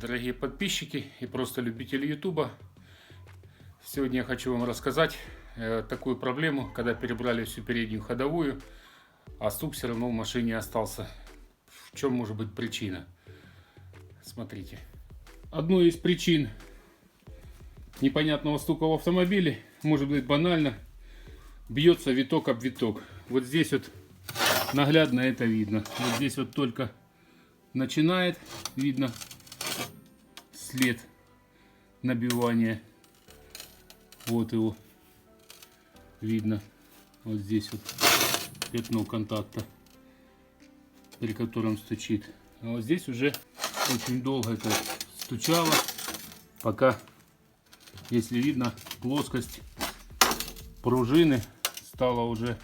Дорогие подписчики и просто любители ютуба, сегодня я хочу вам рассказать такую проблему, когда перебрали всю переднюю ходовую, а стук все равно в машине остался. В чем может быть причина? Смотрите. Одной из причин непонятного стука в автомобиле может быть банально: бьется виток об виток. Вот здесь вот наглядно это видно. Вот здесь вот только начинает, видно след набивания. Вот его видно. Вот здесь вот пятно контакта, при котором стучит. А вот здесь уже очень долго это стучало, пока, если видно, плоскость пружины стала уже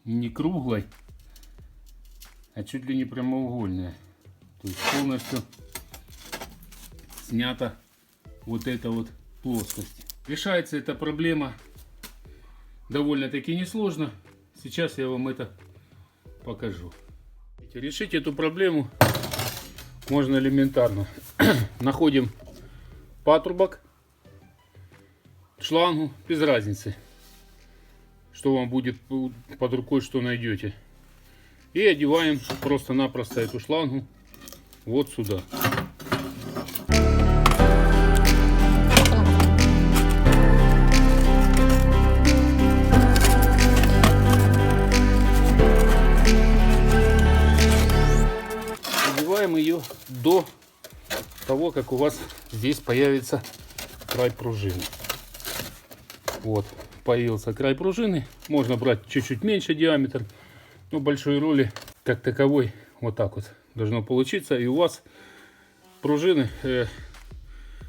не круглой, а чуть ли не прямоугольная. То есть полностью снята вот эта вот плоскость. Решается эта проблема довольно-таки несложно. Сейчас я вам это покажу. Решить эту проблему можно элементарно. Находим патрубок, шлангу, без разницы, что вам будет под рукой, что найдете. И одеваем просто-напросто эту шлангу вот сюда. Одеваем ее до того, как у вас здесь появится край пружины. Вот, появился край пружины. Можно брать чуть-чуть меньше диаметр, но большой роли как таковой вот так вот должно получиться. И у вас пружины,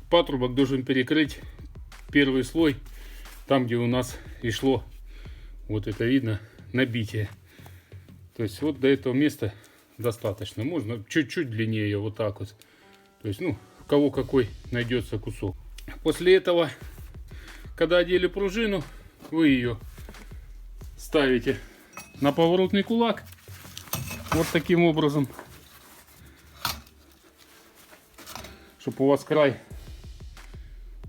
патрубок должен перекрыть первый слой, там где у нас и шло, вот это видно, набитие. То есть вот до этого места достаточно. Можно чуть-чуть длиннее, вот так вот. То есть, ну, у кого какой найдется кусок. После этого, когда одели пружину, вы ее ставите на поворотный кулак. Вот таким образом. Чтобы у вас край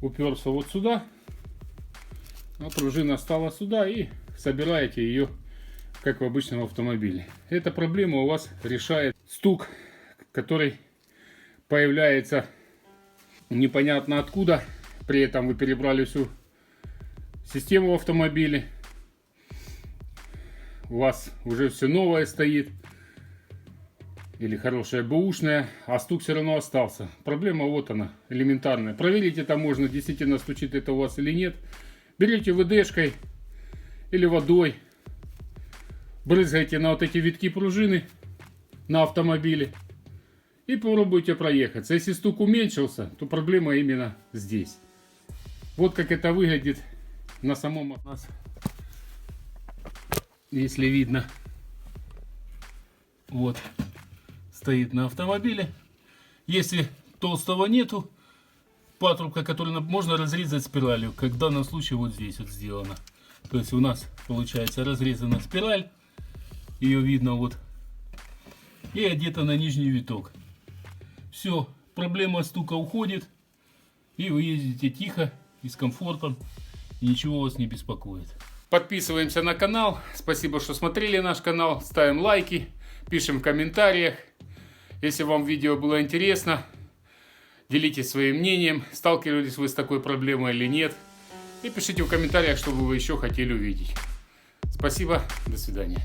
уперся вот сюда, а пружина стала сюда, и собираете ее как в обычном автомобиле. Эта проблема у вас решает стук, который появляется непонятно откуда. При этом вы перебрали всю систему в автомобиле. У вас уже все новое стоит. Или хорошая бэушная, а стук все равно остался. Проблема вот она, элементарная. Проверить это можно, действительно стучит это у вас или нет. Берете ВДшкой или водой, брызгаете на вот эти витки пружины на автомобиле и попробуйте проехаться. Если стук уменьшился, то проблема именно здесь. Вот как это выглядит на самом у нас. Если видно, вот стоит на автомобиле. Если толстого нету патрубка, который можно разрезать спиралью, как в данном случае вот здесь вот сделано. То есть у нас получается разрезана спираль, ее видно вот, и одета на нижний виток. Все, проблема стука уходит, и вы ездите тихо и с комфортом, и ничего вас не беспокоит. Подписываемся на канал. Спасибо, что смотрели наш канал. Ставим лайки, пишем в комментариях. Если вам видео было интересно, делитесь своим мнением, сталкивались вы с такой проблемой или нет. И пишите в комментариях, что вы еще хотели увидеть. Спасибо, до свидания.